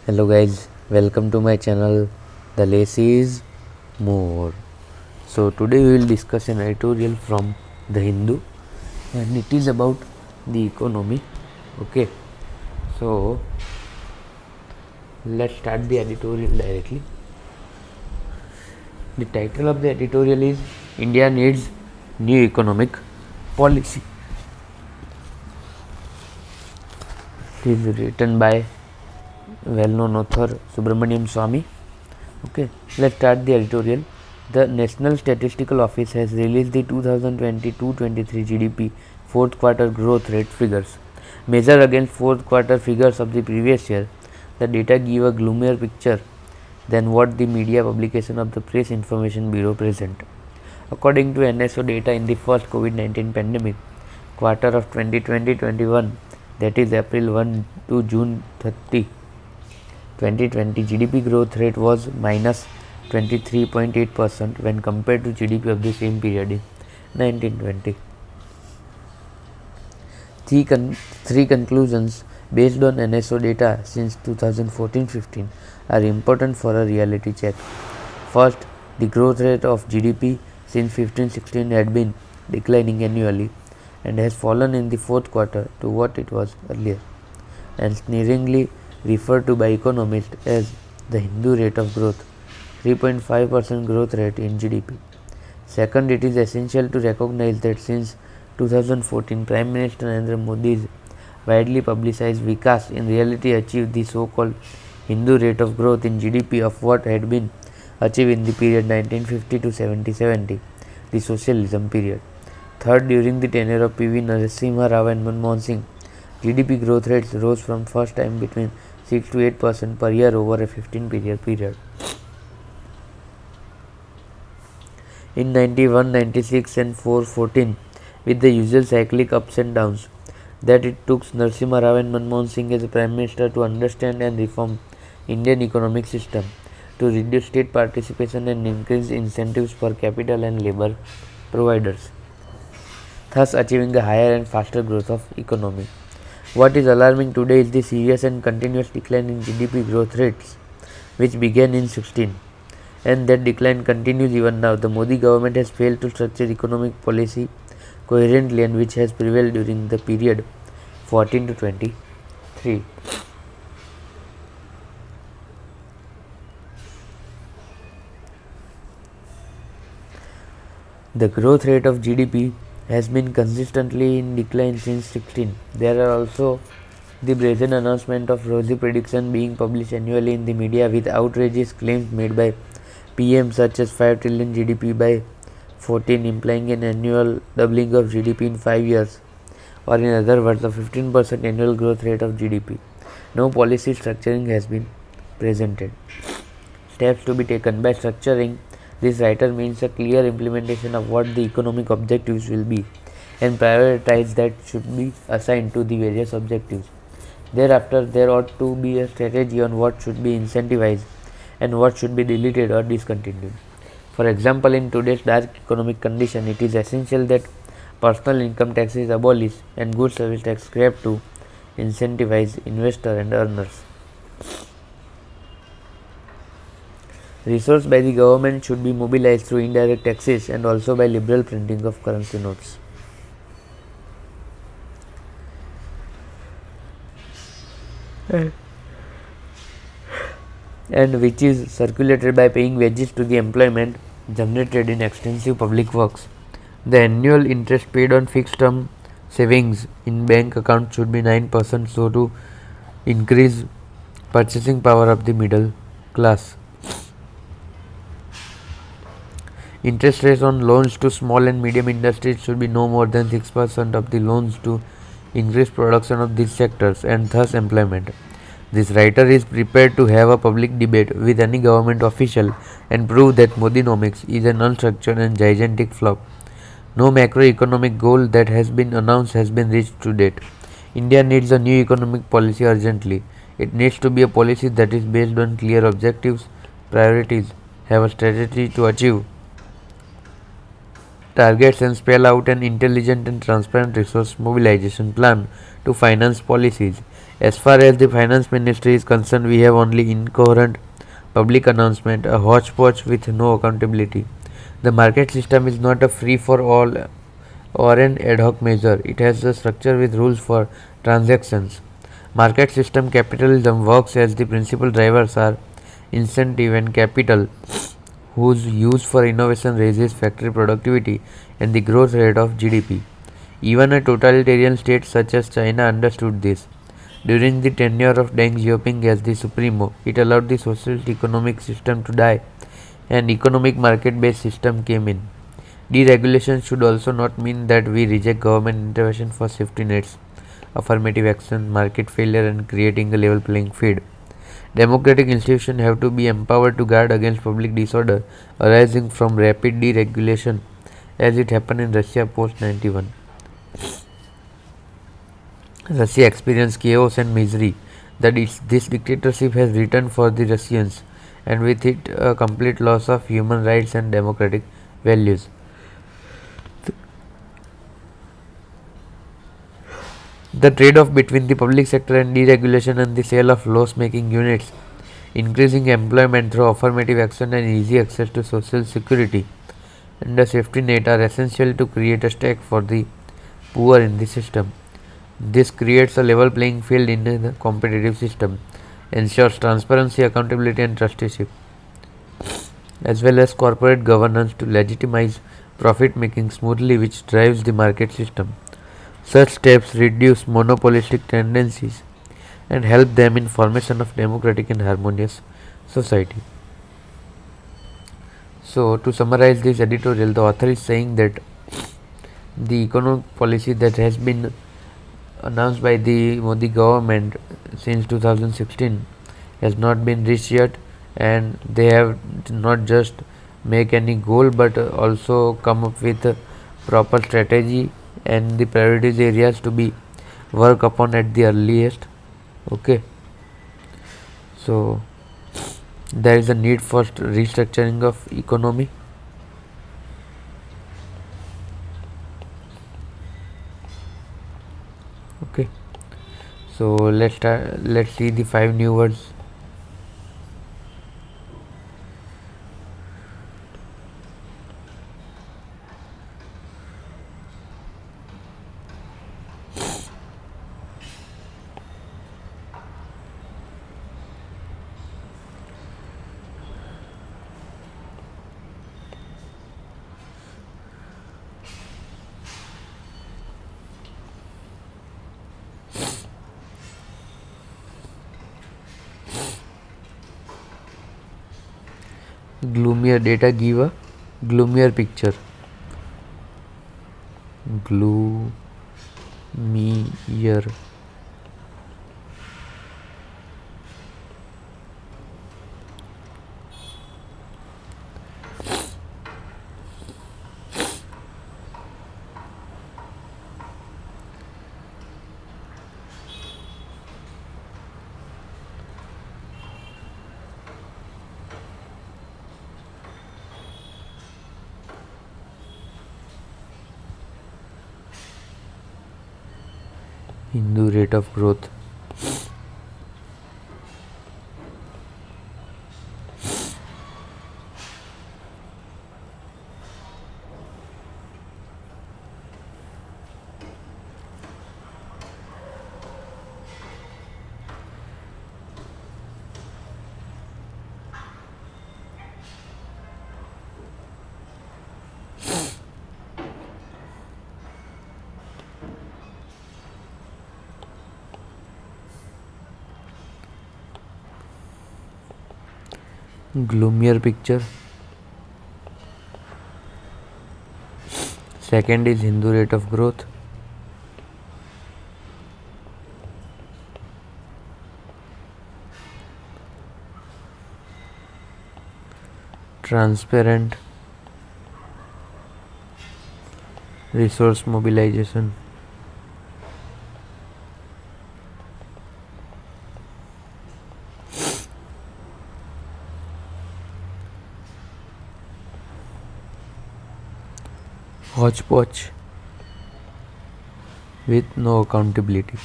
Hello guys, welcome to my channel. The Less is More. So today we will discuss an editorial from the Hindu and it is about the economy. Okay, so let's start the editorial directly. The title of the editorial is India Needs New Economic Policy. It is written by well-known author Subramaniam Swamy. Okay, let's start the editorial. The National Statistical Office has released the 2022-23 GDP fourth quarter growth rate figures. Measured against fourth quarter figures of the previous year, the data give a gloomier picture than what the media publication of the Press Information Bureau present. According to NSO data in the first COVID-19 pandemic quarter of 2020-21, that is April 1 to June 30, 2020, GDP growth rate was minus 23.8% when compared to GDP of the same period in 1920. Three conclusions based on NSO data since 2014-15 are important for a reality check. First, the growth rate of GDP since 15-16 had been declining annually and has fallen in the fourth quarter to what it was earlier, and sneeringly referred to by economists as the Hindu rate of growth, 3.5% growth rate in GDP. Second, it is essential to recognize that since 2014, Prime Minister Narendra Modi's widely publicized Vikas in reality achieved the so-called Hindu rate of growth in GDP of what had been achieved in the period 1950 to 70, the socialism period. Third, during the tenure of P.V. Narasimha Rao and Manmohan Singh, GDP growth rates rose from first time between 6 to 8% per year over a 15-year period. In 91, 96 and 414, with the usual cyclic ups and downs, that it took Narasimha Rao and Manmohan Singh as a Prime Minister to understand and reform Indian economic system, to reduce state participation and increase incentives for capital and labor providers, thus achieving a higher and faster growth of economy. What is alarming today is the serious and continuous decline in GDP growth rates, which began in 16, and that decline continues even now. The Modi government has failed to structure economic policy coherently, and which has prevailed during the period 14 to 23. The growth rate of GDP has been consistently in decline since 16. There are also the brazen announcement of rosy prediction being published annually in the media with outrageous claims made by PM such as 5 trillion GDP by 14, implying an annual doubling of GDP in 5 years, or in other words, a 15% annual growth rate of GDP. No policy structuring has been presented. Steps to be taken. By structuring, this writer means a clear implementation of what the economic objectives will be and prioritize that should be assigned to the various objectives. Thereafter, there ought to be a strategy on what should be incentivized and what should be deleted or discontinued. For example, in today's dark economic condition, it is essential that personal income tax is abolished and goods service tax scrapped to incentivize investors and earners. Resources by the government should be mobilized through indirect taxes and also by liberal printing of currency notes. And which is circulated by paying wages to the employment generated in extensive public works. The annual interest paid on fixed term savings in bank accounts should be 9%, so to increase purchasing power of the middle class. Interest rates on loans to small and medium industries should be no more than 6% of the loans to increase production of these sectors and thus employment. This writer is prepared to have a public debate with any government official and prove that Modinomics is an unstructured and gigantic flop. No macroeconomic goal that has been announced has been reached to date. India needs a new economic policy urgently. It needs to be a policy that is based on clear objectives, priorities, have a strategy to achieve targets, and spell out an intelligent and transparent resource mobilization plan to finance policies. As far as the finance ministry is concerned, we have only incoherent public announcement, a hodgepodge with no accountability. The market system is not a free for all or an ad hoc measure. It has a structure with rules for transactions. Market system capitalism works as the principal drivers are incentive and capital, whose use for innovation raises factory productivity and the growth rate of GDP. Even a totalitarian state such as China understood this. During the tenure of Deng Xiaoping as the Supremo, it allowed the socialist economic system to die. An economic market based system came in. Deregulation should also not mean that we reject government intervention for safety nets, affirmative action, market failure, and creating a level playing field. Democratic institutions have to be empowered to guard against public disorder arising from rapid deregulation, as it happened in Russia post 91. Russia experienced chaos and misery. This dictatorship has returned for the Russians, and with it a complete loss of human rights and democratic values. The trade-off between the public sector and deregulation and the sale of loss-making units, increasing employment through affirmative action and easy access to social security and a safety net are essential to create a stake for the poor in the system. This creates a level playing field in the competitive system, ensures transparency, accountability, and trusteeship, as well as corporate governance to legitimize profit making smoothly, which drives the market system. Such steps reduce monopolistic tendencies and help them in formation of democratic and harmonious society. So, to summarize this editorial, the author is saying that the economic policy that has been announced by the Modi government since 2016 has not been reached yet, and they have not just make any goal but also come up with a proper strategy and the priorities areas to be work upon at the earliest. Okay, so there is a need for restructuring of economy. Okay, so let's see the five new words. Gloomier data give a gloomier picture. Gloomier. Hindu rate of growth. Gloomier picture. Second is Hindu rate of growth. Transparent resource mobilization. Hodgepodge with no accountability.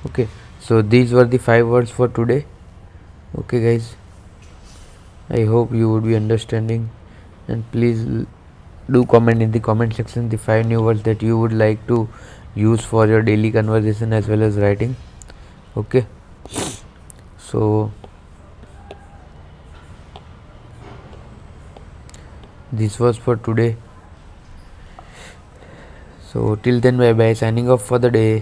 Okay, So these were the 5 words for today. Okay guys, I hope you would be understanding, and please do comment in the comment section the 5 new words that you would like to use for your daily conversation as well as writing. Okay, so this was for today. So till then, bye bye, signing off for the day.